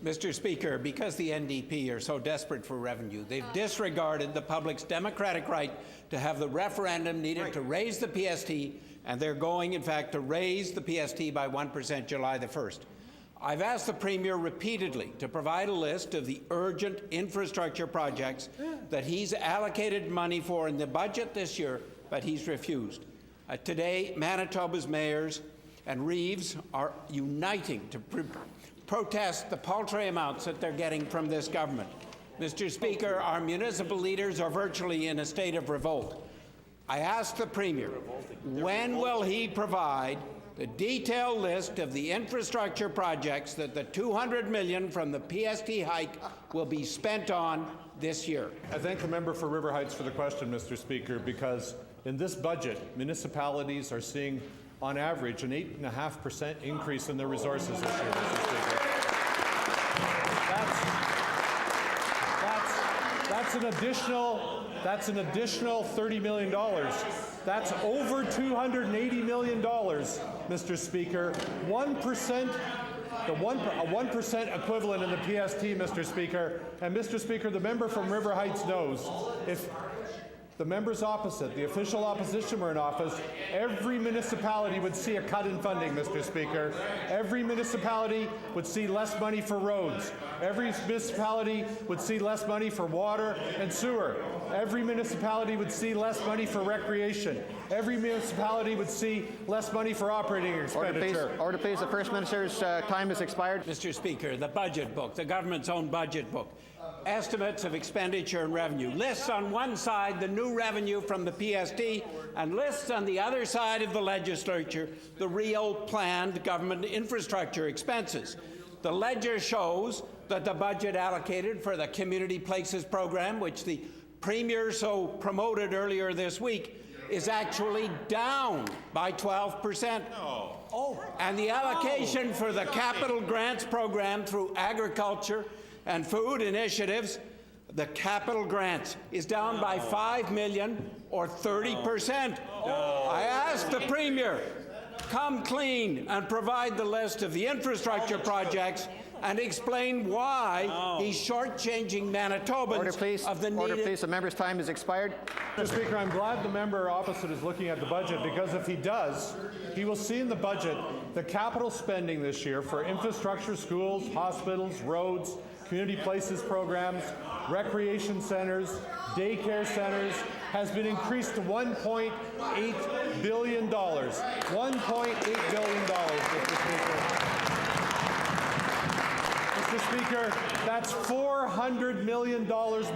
Mr. Speaker, because the NDP are so desperate for revenue, they've disregarded the public's democratic right to have the referendum needed to raise the PST, and they're going, in fact, to raise the PST by 1% July the 1st. I've asked the Premier repeatedly to provide a list of the urgent infrastructure projects that he's allocated money for in the budget this year, but he's refused. Today, Manitoba's mayors and Reeves are uniting to protest the paltry amounts that they're getting from this government. Mr. Speaker, our municipal leaders are virtually in a state of revolt. I ask the Premier, when will he provide the detailed list of the infrastructure projects that the $200 million from the PST hike will be spent on this year? I thank the member for River Heights for the question, Mr. Speaker, because in this budget, municipalities are seeing, on average, an 8.5% increase in their resources this year, Mr. Speaker. That's an additional $30 million. That's over $280 million, Mr. Speaker. 1%, a 1% equivalent in the PST, Mr. Speaker. And Mr. Speaker, the member from River Heights knows if the members opposite, the official opposition, were in office, every municipality would see a cut in funding, Mr. Speaker. Every municipality would see less money for roads. Every municipality would see less money for water and sewer. Every municipality would see less money for recreation. Every municipality would see less money for operating expenditure. Order, please. The First Minister's time has expired. Mr. Speaker, the budget book, the government's own budget book, estimates of expenditure and revenue, lists on one side the new revenue from the PST and lists on the other side of the legislature the real planned government infrastructure expenses. The ledger shows that the budget allocated for the Community Places program, which the Premier so promoted earlier this week, is actually down by 12%. And the allocation for the capital grants program through agriculture and food initiatives, the capital grants, is down by $5 million or 30%. I ask the Premier, come clean and provide the list of the infrastructure projects and explain why he's shortchanging Manitobans of the needed... Order, please. The member's time has expired. Mr. Speaker, I'm glad the member opposite is looking at the budget, because if he does, he will see in the budget the capital spending this year for infrastructure, schools, hospitals, roads, community places programs, recreation centers, daycare centers, has been increased to $1.8 billion. $1.8 billion, Mr. Speaker. Mr. Speaker, that's $400 million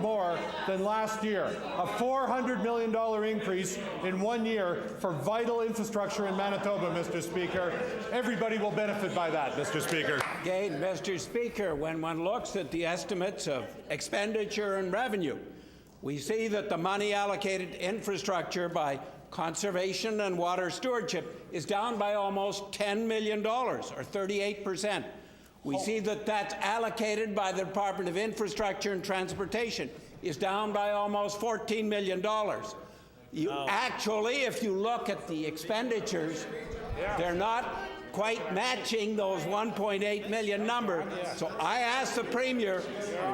more than last year. A $400 million increase in 1 year for vital infrastructure in Manitoba, Mr. Speaker. Everybody will benefit by that, Mr. Speaker. Again, Mr. Speaker, when one looks at the estimates of expenditure and revenue, we see that the money allocated to infrastructure by conservation and water stewardship is down by almost $10 million, or 38%. We see that that's allocated by the Department of Infrastructure and Transportation is down by almost $14 million. Actually, if you look at the expenditures, they're not quite matching those 1.8 million number. So I ask the Premier,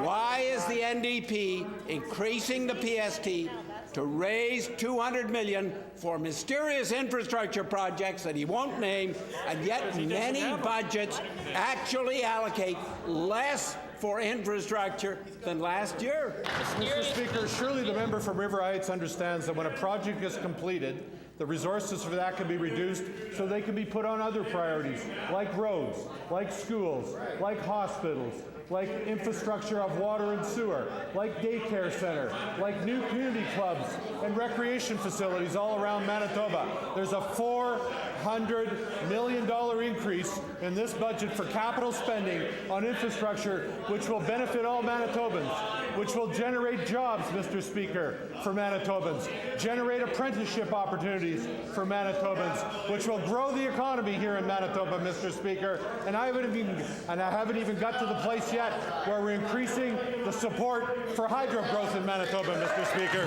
why is the NDP increasing the PST to raise $200 million for mysterious infrastructure projects that he won't name, and yet many budgets actually allocate less for infrastructure than last year? Mr. Speaker, surely the member from River Heights understands that when a project is completed, the resources for that can be reduced so they can be put on other priorities, like roads, like schools, like hospitals, like infrastructure of water and sewer, like daycare center, like new community clubs and recreation facilities all around Manitoba. There's a $400 million increase in this budget for capital spending on infrastructure, which will benefit all Manitobans, which will generate jobs, Mr. Speaker, for Manitobans, generate apprenticeship opportunities for Manitobans, which will grow the economy here in Manitoba, Mr. Speaker. And I haven't even got to the place yet where we're increasing the support for hydro growth in Manitoba, Mr. Speaker.